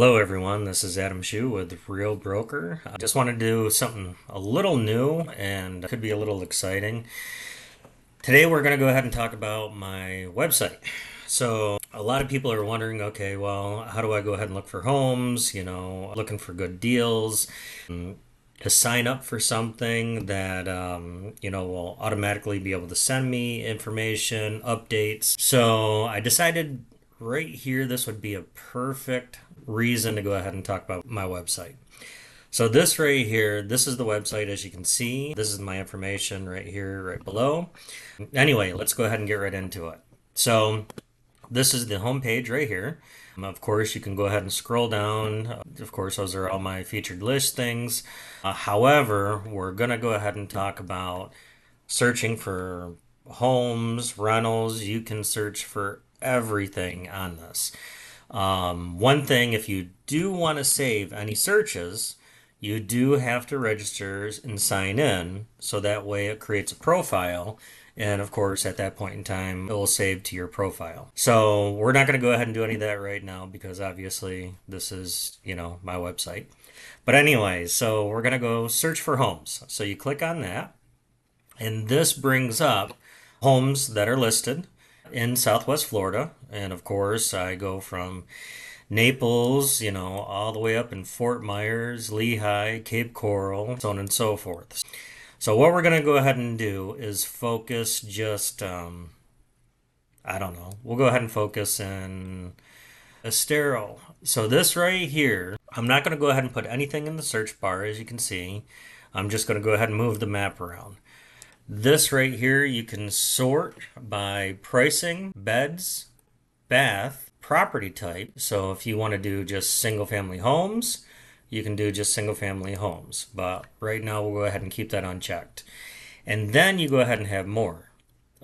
Hello everyone, this is Adam Shue with Real Broker. I just wanted to do something a little new and could be a little exciting. Today we're going to go ahead and talk about my website. So a lot of people are wondering, okay, well, how do I go ahead and look for homes, looking for good deals, to sign up for something that, will automatically be able to send me information, updates. So I decided right here, this would be a perfect reason to go ahead and talk about my website. So this right here, this is the website as you can see. This is my information right here, right below. Anyway, let's go ahead and get right into it. So this is the home page right here. Of course, you can go ahead and scroll down. Of course, those are all my featured listings. However, we're going to go ahead and talk about searching for homes, rentals. You can search for everything on this. One thing, if you do want to save any searches, you do have to register and sign in so that way it creates a profile. And of course, at that point in time, it will save to your profile. So we're not going to go ahead and do any of that right now because obviously this is, my website. But anyway, so we're going to go search for homes. So you click on that, and this brings up homes that are listed in Southwest Florida. And of course, I go from Naples, all the way up in Fort Myers, Lehigh, Cape Coral, so on and so forth. So what we're going to go ahead and do is focus just, I don't know, we'll go ahead and focus in Estero. So this right here, I'm not going to go ahead and put anything in the search bar, as you can see. I'm just going to go ahead and move the map around. This right here, you can sort by pricing, beds, bath, property type. So if you want to do just single family homes, you can do just single family homes. But right now we'll go ahead and keep that unchecked. And then you go ahead and have more.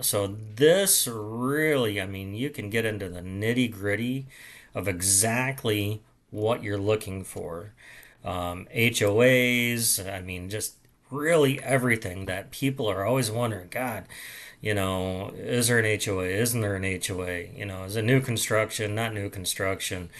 So this really, you can get into the nitty gritty of exactly what you're looking for. HOAs, just really everything that people are always wondering, God, is there an HOA? Isn't there an HOA? Is it new construction, not new construction?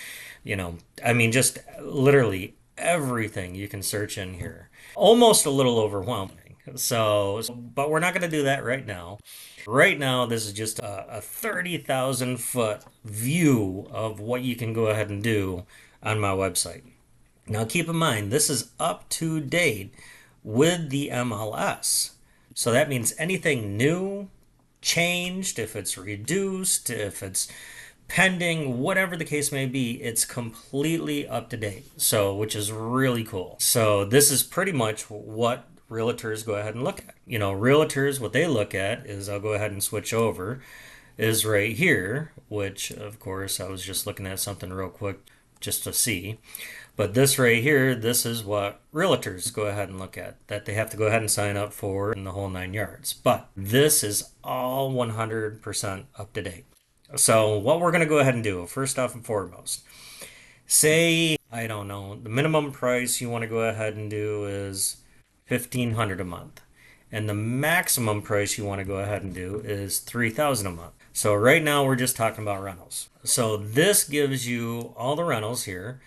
Just literally everything you can search in here. Almost a little overwhelming. But we're not going to do that right now. Right now, this is just a 30,000 foot view of what you can go ahead and do on my website. Now, keep in mind, this is up to date with the MLS. So that means anything new, changed, if it's reduced, if it's pending, whatever the case may be, it's completely up to date. So, which is really cool. So, this is pretty much what realtors go ahead and look at. Realtors, what they look at is, I'll go ahead and switch over, is right here, which of course I was just looking at something real quick just to see. But this right here, this is what realtors go ahead and look at, that they have to go ahead and sign up for in the whole 9 yards. But this is all 100% up to date. So what we're going to go ahead and do, first off and foremost, say, I don't know, the minimum price you want to go ahead and do is $1,500 a month. And the maximum price you want to go ahead and do is $3,000 a month. So right now we're just talking about rentals. So this gives you all the rentals here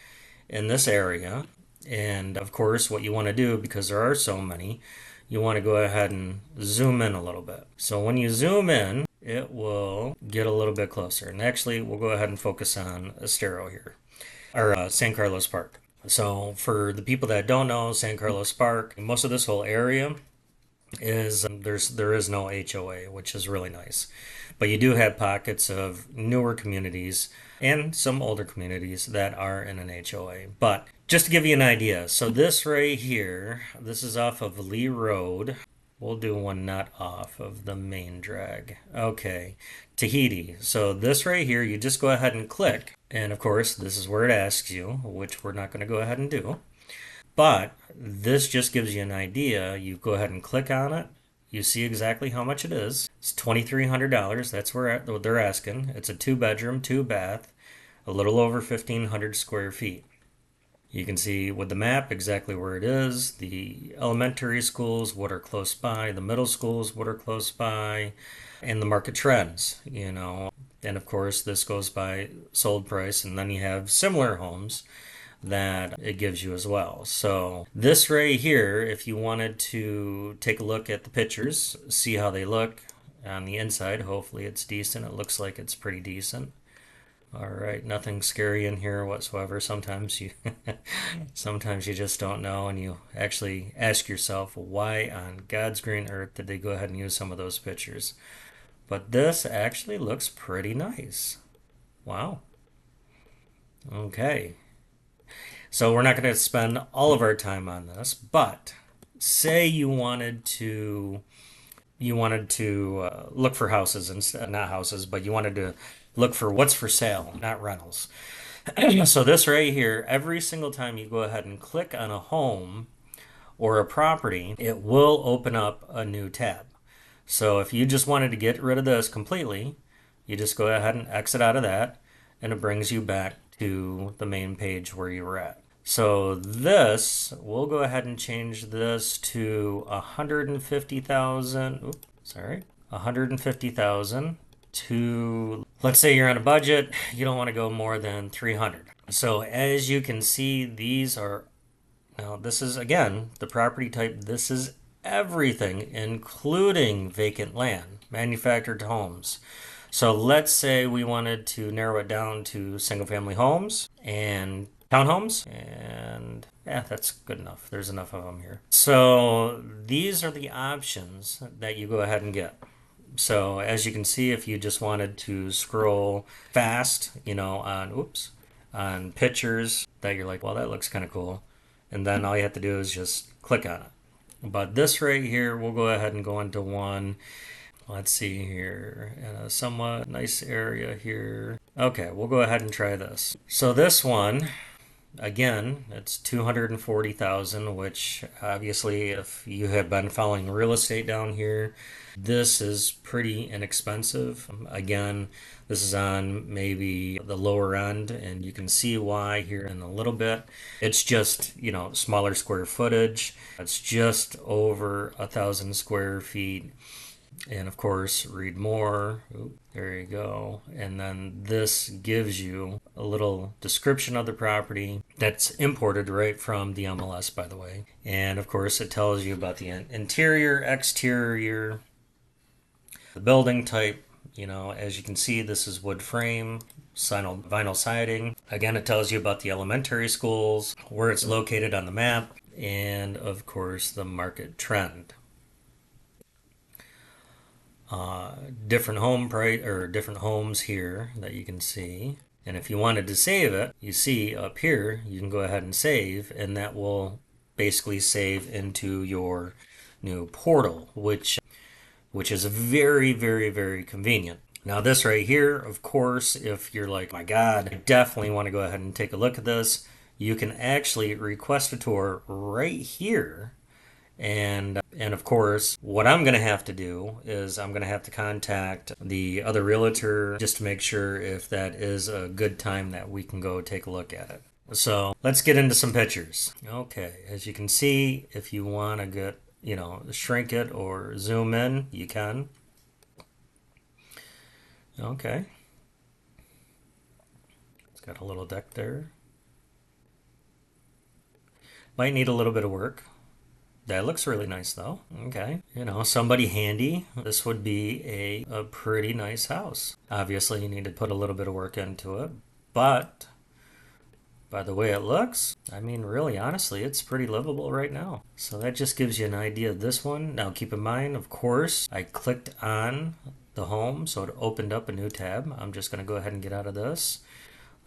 in this area. And of course, what you want to do, because there are so many, you want to go ahead and zoom in a little bit. So when you zoom in, it will get a little bit closer. And actually, we'll go ahead and focus on Estero here, or San Carlos Park. So for the people that don't know, San Carlos Park, most of this whole area is there is no HOA, which is really nice. But you do have pockets of newer communities and some older communities that are in an HOA. But just to give you an idea, so this right here, this is off of Lee Road. We'll do one not off of the main drag. Okay, Tahiti. So this right here, you just go ahead and click. And of course, this is where it asks you, which we're not going to go ahead and do. But this just gives you an idea. You go ahead and click on it. You see exactly how much it is. It's $2,300. That's what they're asking. It's a 2 bedroom, 2 bath, a little over 1,500 square feet. You can see with the map exactly where it is, the elementary schools, what are close by, the middle schools, what are close by, and the market trends. And of course, this goes by sold price, and then you have similar homes that it gives you as well. So this right here, if you wanted to take a look at the pictures, see how they look on the inside, hopefully it's decent. It looks like it's pretty decent. All right, nothing scary in here whatsoever. Sometimes you sometimes you just don't know and you actually ask yourself why on God's green earth did they go ahead and use some of those pictures. But this actually looks pretty nice. Wow. Okay. So we're not going to spend all of our time on this, but say you wanted to look for houses and not houses, but you wanted to look for what's for sale, not rentals. So this right here, every single time you go ahead and click on a home or a property, it will open up a new tab. So if you just wanted to get rid of this completely, you just go ahead and exit out of that, and it brings you back to the main page where you were at. So this, we'll go ahead and change this to 150,000. Oops, sorry, 150,000 to, let's say you're on a budget, you don't want to go more than 300. So as you can see, these are, now this is again the property type. This is everything, including vacant land, manufactured homes. So let's say we wanted to narrow it down to single family homes and townhomes, and yeah, that's good enough. There's enough of them here. So these are the options that you go ahead and get. So as you can see, if you just wanted to scroll fast, on pictures that you're like, well, that looks kind of cool, and then all you have to do is just click on it. But this right here, we'll go ahead and go into one. Let's see here, in a somewhat nice area here. Okay, we'll go ahead and try this. So this one, again, it's 240,000, which obviously if you have been following real estate down here, this is pretty inexpensive. Again, this is on maybe the lower end, and you can see why here in a little bit. It's just, smaller square footage. It's just over 1,000 square feet. And of course, read more. Oop, there you go. And then this gives you a little description of the property that's imported right from the MLS, by the way. And of course, it tells you about the interior, exterior, the building type. As you can see, this is wood frame, vinyl siding. Again, it tells you about the elementary schools, where it's located on the map, and of course, the market trend. Different home price or different homes here that you can see. And if you wanted to save it, you see up here, you can go ahead and save, and that will basically save into your new portal, which is very, very, very convenient. Now, this right here, of course, if you're like, my God, I definitely want to go ahead and take a look at this, you can actually request a tour right here. And of course, what I'm going to have to do is I'm going to have to contact the other realtor just to make sure if that is a good time that we can go take a look at it. So let's get into some pictures. Okay, as you can see, if you want to get, shrink it or zoom in, you can. Okay. It's got a little deck there. Might need a little bit of work. That looks really nice though. Okay. Somebody handy. This would be a pretty nice house. Obviously, you need to put a little bit of work into it. But by the way it looks, really, honestly, it's pretty livable right now. So that just gives you an idea of this one. Now, keep in mind, of course, I clicked on the home, so it opened up a new tab. I'm just going to go ahead and get out of this.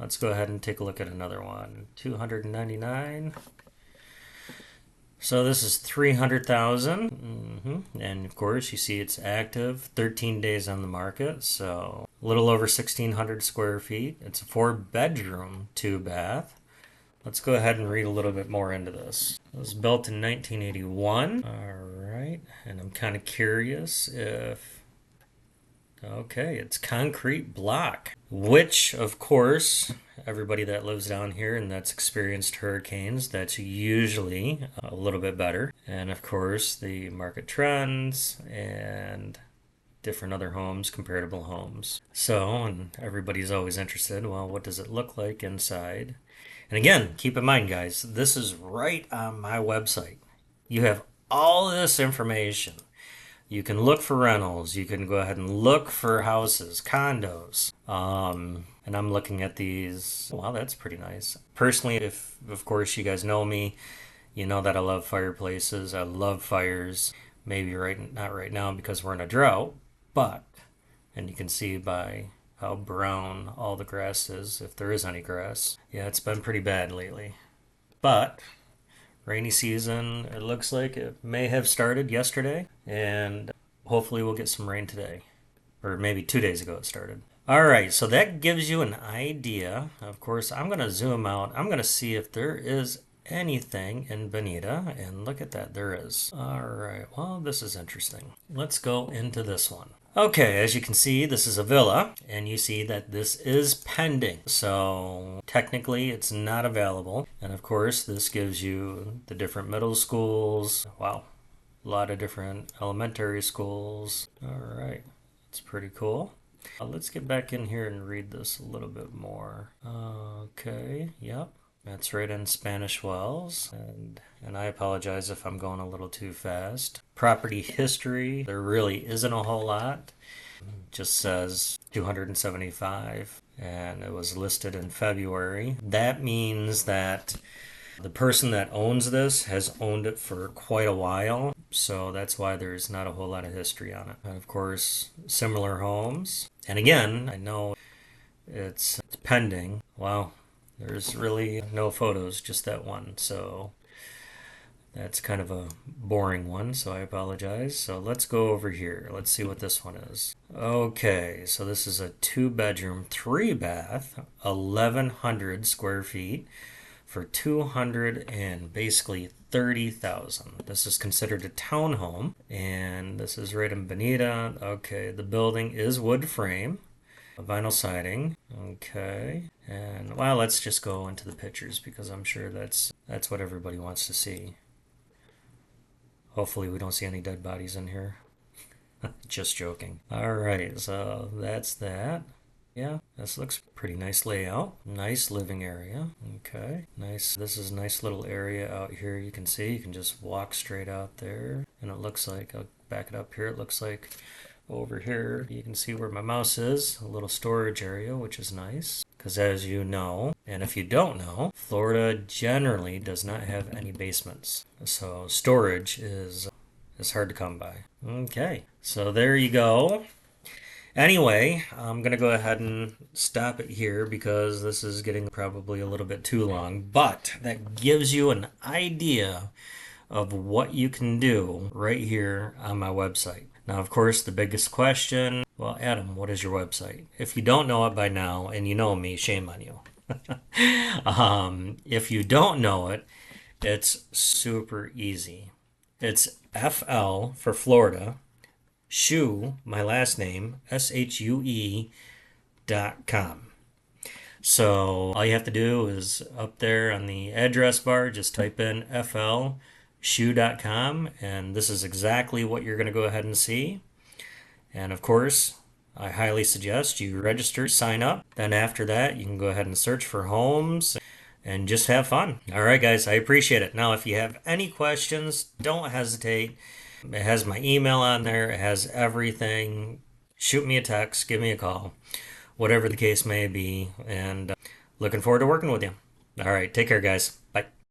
Let's go ahead and take a look at another one. 299. So this is 300,000. And of course, you see it's active, 13 days on the market, so a little over 1,600 square feet. It's a 4-bedroom, 2-bath. Let's go ahead and read a little bit more into this. It was built in 1981. All right, and I'm kind of curious if... Okay, it's concrete block, which, of course, everybody that lives down here and that's experienced hurricanes, that's usually a little bit better. And of course, the market trends and different other homes, comparable homes. So, and everybody's always interested, well, what does it look like inside? And again, keep in mind, guys, this is right on my website. You have all this information. You can look for rentals. You can go ahead and look for houses, condos. And I'm looking at these. Wow, that's pretty nice. Personally, if of course you guys know me, you know that I love fireplaces. I love fires. Maybe not right now because we're in a drought, but and you can see by how brown all the grass is, if there is any grass. Yeah, it's been pretty bad lately. But rainy season, it looks like it may have started yesterday, and hopefully we'll get some rain today. Or maybe 2 days ago it started. All right, so that gives you an idea. Of course, I'm going to zoom out. I'm going to see if there is anything in Bonita, and look at that, there is. All right, well, this is interesting. Let's go into this one. Okay, as you can see, this is a villa, and you see that this is pending. So technically, it's not available. And of course, this gives you the different middle schools. Wow, a lot of different elementary schools. All right, it's pretty cool. Let's get back in here and read this a little bit more. Okay, yep. That's right in Spanish Wells, and I apologize if I'm going a little too fast. Property history, there really isn't a whole lot. It just says 275, and it was listed in February. That means that the person that owns this has owned it for quite a while, so that's why there's not a whole lot of history on it. And of course, similar homes. And again, I know it's pending. Wow. There's really no photos, just that one. So that's kind of a boring one, so I apologize. So let's go over here. Let's see what this one is. Okay, so this is a 2-bedroom, 3-bath, 1,100 square feet for 200 and basically 30,000. This is considered a townhome, and this is right in Bonita. Okay, the building is wood frame. Vinyl siding. Okay. And well, let's just go into the pictures because I'm sure that's what everybody wants to see. Hopefully we don't see any dead bodies in here. Just joking. All right, so that's that. Yeah, this looks pretty nice layout. Nice living area. Okay, nice. This is a nice little area out here. You can see you can just walk straight out there, and it looks like I'll back it up here. It looks like over here you can see where my mouse is, a little storage area, which is nice because as you know, and if you don't know, Florida generally does not have any basements, so storage is hard to come by. Okay, so there you go. Anyway, I'm gonna go ahead and stop it here because this is getting probably a little bit too long, but that gives you an idea of what you can do right here on my website. Now, of course, the biggest question, well, Adam, what is your website? If you don't know it by now, and you know me, shame on you. If you don't know it, it's super easy. It's FL for Florida, Shue, my last name, SHUE.com. So all you have to do is up there on the address bar, just type in FLSHUE.com, and this is exactly what you're going to go ahead and see. And of course, I highly suggest you register, sign up. Then after that, you can go ahead and search for homes and just have fun. All right, guys, I appreciate it. Now, if you have any questions, don't hesitate. It has my email on there. It has everything. Shoot me a text, give me a call, whatever the case may be. And looking forward to working with you. All right, take care, guys. Bye.